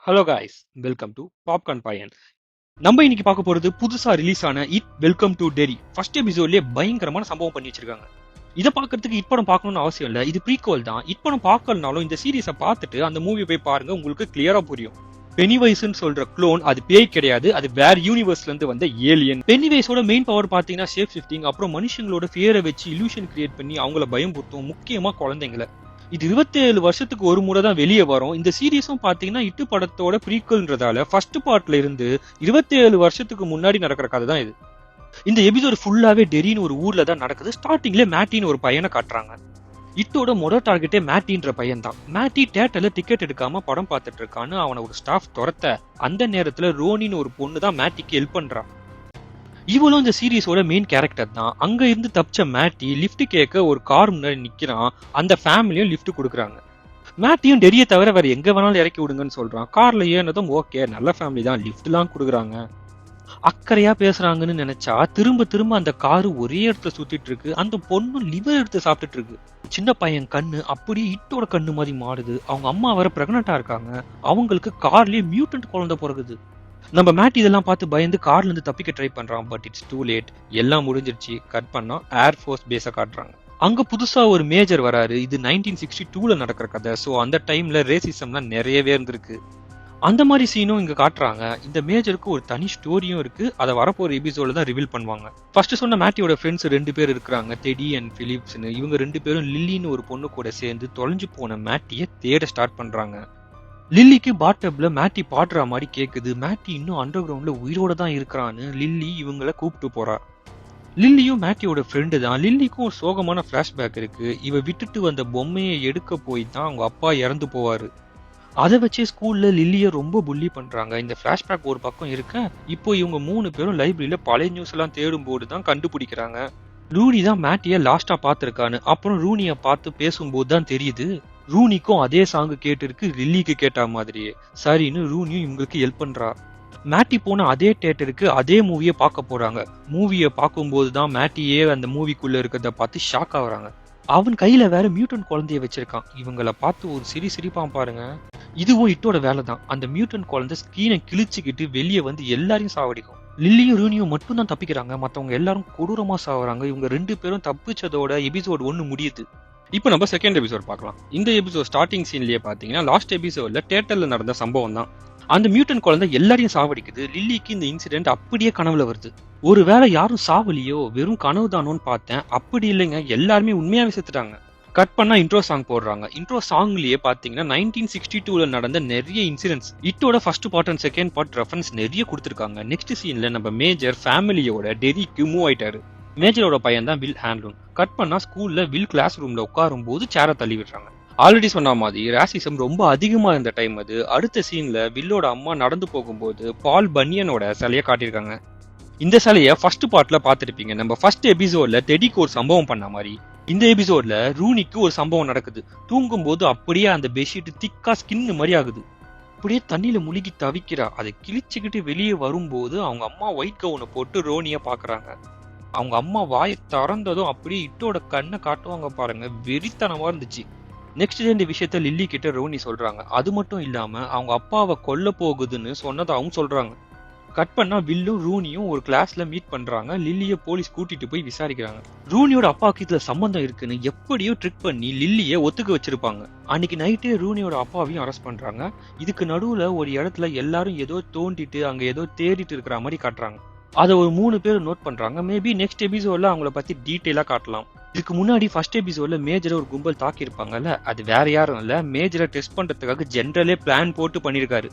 Hello guys, welcome to popcorn Paiyan. நம்ம இன்னைக்கு பார்க்க போறது புதுசா ரிலீஸ் ஆன it welcome to Derry. First எபிசோட்லயே பயங்கரமான சம்பவம் பண்ணி வச்சிருக்காங்க. இதை பார்க்கறதுக்கு இட் படம் பார்க்கணும்னு அவசியம் இல்ல, இது ப்ரீக்வல் தான். இட் படம் பார்க்கலனாலும் இந்த சீரிஸை பார்த்துட்டு அந்த மூவி போய் பாருங்க, உங்களுக்கு கிளியரா புரியும். பெனிவைஸ்ன்னு சொல்ற க்ளோன் அது பேய் கிடையாது, அது வேற யூனிவர்ஸ்ல இருந்து வந்த ஏலியன். பெனிவைஸோட மெயின் பவர் பாத்தீங்கன்னா ஷேப் ஷிஃப்டிங், அப்புறம் மனுஷங்களோட ஃபியரை வச்சு இல்யூஷன் கிரியேட் பண்ணி அவங்கள பயம்படுத்தும், முக்கியமா குழந்தைங்களை. இது 27 வருஷத்துக்கு ஒரு முறை தான் வெளியே வரும். இந்த சீரீஸும் பாத்தீங்கன்னா இட்டு படத்தோட ப்ரீக்வல்ன்றதால ஃபர்ஸ்ட் பார்ட்ல இருந்து 27 வருஷத்துக்கு முன்னாடி நடக்கிற கதை தான் இது. இந்த எபிசோடு ஃபுல்லாவே டெரின்னு ஒரு ஊர்ல தான் நடக்குது. ஸ்டார்டிங்ல மேட்டின்னு ஒரு பையனை காட்டுறாங்க. இட்டோட முதல் டார்கெட்டே மேட்டின்ற பையன் தான். மேட்டி தியேட்டர்ல டிக்கெட் எடுக்காம படம் பார்த்துட்டு இருக்கான்னு அவனை ஒரு ஸ்டாஃப் துரத்த, அந்த நேரத்துல ரோனின்னு ஒரு பொண்ணு தான் மேட்டிக்கு ஹெல்ப் பண்றா. இவளும் இந்த சீரீஸோட மெயின் கேரக்டர் தான். அங்க இருந்து தப்பிச்ச மேட்டி லிஃப்ட் கேட்க ஒரு கார் முன்னாடி நிக்கிறான். அந்த ஃபேமிலியும் லிஃப்ட் கொடுக்குறாங்க. மேட்டியும் டெரியை தவிர வேற எங்க வேணாலும் இறக்கி விடுங்கன்னு சொல்றான். கார்ல ஏனதும் ஓகே, நல்ல ஃபேமிலி தான், லிஃப்ட் எல்லாம் கொடுக்குறாங்க. அக்கறையா பேசுறாங்கன்னு நினைச்சா திரும்ப திரும்ப அந்த காரு ஒரே இடத்துல சுத்திட்டு இருக்கு. அந்த பொண்ணு லிவர் எடுத்து சாப்பிட்டுட்டு இருக்கு. சின்ன பையன் கண்ணு அப்படியே இட்டோட கண்ணு மாதிரி மாறுது. அவங்க அம்மா வேற பிரெக்னண்டா இருக்காங்க. அவங்களுக்கு கார்லயே மியூட்டன்ட் குழந்தை பிறகுது. நம்ம மேட் இதெல்லாம் பார்த்து பயந்து கார்ல இருந்து தப்பிக்க ட்ரை பண்றான். But it's too late. எல்லாம் முடிஞ்சிருச்சு. கட் பண்ணா ஏர்ஃபோர்ஸ் பேஸ காட்டுறாங்க. அங்க புதுசா ஒரு மேஜர் வராரு. இது 1962ல நடக்கிற கதை. ஸோ அந்த டைம்ல ரேசிசம்லாம் நிறையவே இருந்திருக்கு. அந்த மாதிரி சீனும் இங்க காட்டுறாங்க. இந்த மேஜருக்கு ஒரு தனி ஸ்டோரியும் இருக்கு. அதை வரப்போற எபிசோட்ல தான் ரிவீல் பண்ணுவாங்க. ஃபர்ஸ்ட் சொன்ன மேட்டியோட ஃப்ரெண்ட்ஸ் 2 பேர் இருக்காங்க, டெடி அண்ட் பிலிப்ஸ்னு. இவங்க 2 பேரும் லில்லின்னு ஒரு பொண்ணு கூட சேர்ந்து தொலைஞ்சு போன மேட்டியை தேட ஸ்டார்ட் பண்றாங்க. லில்லிக்கு பாட்டப்ல மேட்டி பாடுற மாதிரி கேக்குது. மேட்டி இன்னும் அண்டர் கிரவுண்ட்ல உயிரோட தான் இருக்கிறான்னு லில்லி இவங்களை கூப்பிட்டு போறா. லில்லியும் மேட்டியோட ஃப்ரெண்டு தான். லில்லிக்கும் ஒரு சோகமான பிளாஷ்பேக் இருக்கு. இவ விட்டுட்டு வந்த பொம்மையை எடுக்க போய் தான் அவங்க அப்பா இறந்து போவாரு. அதை வச்சே ஸ்கூல்ல லில்லிய ரொம்ப புள்ளி பண்றாங்க. இந்த பிளாஷ்பேக் ஒரு பக்கம் இருக்க, இப்போ இவங்க 3 பேரும் லைப்ரரியில பழைய நியூஸ் எல்லாம் தேடும் போது தான் கண்டுபிடிக்கிறாங்க ரூனி தான் மேட்டிய லாஸ்டா பாத்துருக்கான்னு. அப்புறம் ரூனிய பார்த்து பேசும்போது தான் தெரியுது ரூனிக்கும் அதே சாங்கு கேட்டு இருக்கு, லில்லிக்கு கேட்ட மாதிரியே. சரின்னு ரூனியும் இவங்களுக்கு ஹெல்ப் பண்றா. மேட்டி போன அதே தியேட்டருக்கு அதே மூவியை பார்க்க போறாங்க. மூவியை பார்க்கும்போது தான் மேட்டியே அந்த மூவிக்குள்ள இருக்கிறத பார்த்து ஷாக் ஆகுறாங்க. அவன் கையில வேற மியூட்டன் குழந்தைய வச்சிருக்கான். இவங்களை பார்த்து ஒரு சிரிப்பான் பாருங்க. இதுவும் இட்டோட வேலை தான். அந்த மியூட்டன் குழந்தை ஸ்கிரீனை கிழிச்சுக்கிட்டு வெளியே வந்து எல்லாரையும் சாவடிக்கும். லில்லியும் ரூனியும் மட்டும் தான் தப்பிக்கிறாங்க. மற்றவங்க எல்லாரும் கொடூரமா சாவுறாங்க. இவங்க 2 பேரும் தப்பிச்சதோட எபிசோட் 1 முடியுது. இப்போ நம்ம செகண்ட் எபிசோட் பார்க்கலாம். இந்த எபிசோட் ஸ்டார்டிங் சீன்லயே பாத்தீங்கன்னா லாஸ்ட் எபிசோட்ல தியேட்டர்ல நடந்த சம்பவம் தான். அந்த மியூட்டன் குழந்தை எல்லாரையும் சாவடிக்குது. லில்லிக்கு இந்த இன்சிடென்ட் அப்படியே கனவுல வருது. ஒருவேளை யாரும் சாவலியோ, வெறும் கனவு தானோன்னு பார்த்தேன். அப்படி இல்லைங்க, எல்லாருமே உண்மையாவே செத்துட்டாங்க. கட் பண்ணா இன்ட்ரோ சாங் போடுறாங்க. இன்ட்ரோ சாங்லயே பாத்தீங்கன்னா 1962ல நடந்த நிறைய இன்சிடென்ட்ஸ், இட்டோட first part and second part reference நிறைய கொடுத்திருக்காங்க. நெக்ஸ்ட் சீன்ல நம்ம மேஜர் ஃபேமிலியோட டெரிக்கு மூவ் ஆயிட்டாரு. மேஜரோட பையன் தான் வில் ஹேண்ட்லூன். கட் பண்ணா ஸ்கூல்ல வில் கிளாஸ் ரூம்ல உட்காரும் போது சேரை தள்ளி விடுறாங்க. ஆல்ரெடி சொன்ன மாதிரி ராசிசம் ரொம்ப அதிகமா இருந்த டைம் அது. அடுத்த சீன்ல வில்லோட அம்மா நடந்து போகும்போது பால் பனியனோட சிலையை காட்டியிருக்காங்க. இந்த சிலைய ஃபர்ஸ்ட் பார்ட்ல பாத்திருப்பீங்க. நம்ம ஃபர்ஸ்ட் எபிசோட்ல டெடிக்கு ஒரு சம்பவம் பண்ண மாதிரி இந்த எபிசோட்ல ரூனிக்கு ஒரு சம்பவம் நடக்குது. தூங்கும் போது அப்படியே அந்த பெட்ஷீட் திக்கா ஸ்கின் மாதிரி ஆகுது. அப்படியே தண்ணியில முழுகி தவிக்கிறா. அதை கிழிச்சுக்கிட்டு வெளியே வரும்போது அவங்க அம்மா ஒயிட் கவுனை போட்டு ரோனிய பாக்குறாங்க. அவங்க அம்மா வாயை திறந்ததும் அப்படியே இட்டோட கண்ணை காட்டுவாங்க பாருங்க, வெறித்தனமா இருந்துச்சு. நெக்ஸ்ட் டே இந்த விஷயத்த லில்லி கிட்ட ரோனி சொல்றாங்க. அது மட்டும் இல்லாம அவங்க அப்பாவை கொல்ல போகுதுன்னு சொன்னதாகவும் சொல்றாங்க. கட் பண்ணா வில்லும் ரூனியும் ஒரு கிளாஸ்ல மீட் பண்றாங்க. லில்லிய போலீஸ் கூட்டிட்டு போய் விசாரிக்கிறாங்க. ரூனியோட அப்பாவுக்கு இதுல சம்பந்தம் இருக்குன்னு எப்படியோ ட்ரிக் பண்ணி லில்லிய ஒத்துக்க வச்சிருப்பாங்க. அன்னைக்கு நைட்டே ரூனியோட அப்பாவையும் அரெஸ்ட் பண்றாங்க. இதுக்கு நடுவுல ஒரு இடத்துல எல்லாரும் ஏதோ தோண்டிட்டு அங்க ஏதோ தேடிட்டு இருக்கிற மாதிரி காட்டுறாங்க. அதை ஒரு 3 பேர் நோட் பண்றாங்க. மேபி நெக்ஸ்ட் எபிசோட்ல அவங்கள பத்தி டீட்டெயிலா காட்டலாம். இதுக்கு முன்னாடி ஃபர்ஸ்ட் எபிசோட்ல மேஜரை ஒரு கும்பல் தாக்கி இருப்பாங்கல்ல, அது வேற யாரும் இல்ல, மேஜரை டெஸ்ட் பண்றதுக்காக ஜெனரலே பிளான் போட்டு பண்ணிருக்காரு.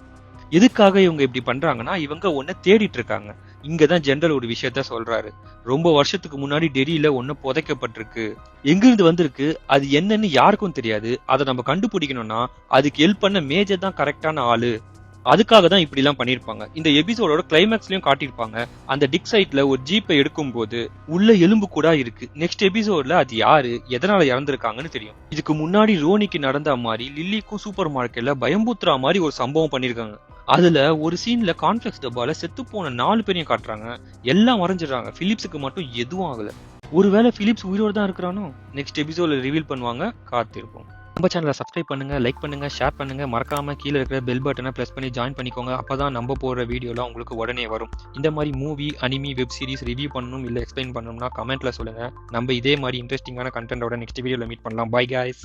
எதுக்காக இவங்க இப்படி பண்றாங்கன்னா, இவங்க ஒன்ன தேடிட்டு இருக்காங்க. இங்கதான் ஜெனரல் ஒரு விஷயத்த சொல்றாரு. ரொம்ப வருஷத்துக்கு முன்னாடி டெரியில ஒன்னு புதைக்கப்பட்டிருக்கு. எங்கிருந்து வந்திருக்கு, அது என்னன்னு யாருக்கும் தெரியாது. அதை நம்ம கண்டுபிடிக்கணும்னா அதுக்கு ஹெல்ப் பண்ண மேஜர் தான் கரெக்டான ஆளு. அதுக்காக தான் இப்படி எல்லாம் பண்ணிருப்பாங்க. இந்த எபிசோடோட கிளைமேக்ஸ்லயும் காட்டியிருப்பாங்க. அந்த டிக் சைட்ல ஒரு ஜீப்பை எடுக்கும் போது உள்ள எலும்பு கூட இருக்கு. நெக்ஸ்ட் எபிசோட்ல அது யாரு, எதனால இறந்திருக்காங்கன்னு தெரியும். இதுக்கு முன்னாடி ரோனிக்கு நடந்த மாதிரி லில்லிக்கும் சூப்பர் மார்க்கெட்ல பயம்புத்துறா மாதிரி ஒரு சம்பவம் பண்ணிருக்காங்க. அதுல ஒரு சீன்ல கான்ஃபிளெக்ஸ் டப்பால செத்து போன 4 பேரையும் காட்டுறாங்க. எல்லாம் மறைஞ்சிடறாங்க. பிலிப்ஸுக்கு மட்டும் எதுவும் ஆகல. ஒருவேளை பிலிப்ஸ் உயிரோடு தான் இருக்கிறானோ? நெக்ஸ்ட் எபிசோட்ல ரிவீல் பண்ணுவாங்க, காத்திருப்போம். நம்ம சேனலை சப்ஸ்கிரைப் பண்ணுங்க, லைக் பண்ணுங்க, ஷேர் பண்ணுங்க. மறக்காம கீழே இருக்கிற பெல் பட்டனை பிரஸ் பண்ணி ஜாயின் பண்ணிக்கோங்க. அப்பதான் நம்ம போடுற வீடியோலாம் உங்களுக்கு உடனே வரும். இந்த மாதிரி movie, anime, web series review பண்ணணும் இல்லை எக்ஸ்பிளைன் பண்ணணும்னா கமெண்ட்ல சொல்லுங்க. நம்ம இதே மாதிரி இன்ட்ரெஸ்டிங்கான கண்டென்ட்டோட நெக்ஸ்ட் வீடியோவில் மீட் பண்ணலாம். Bye guys.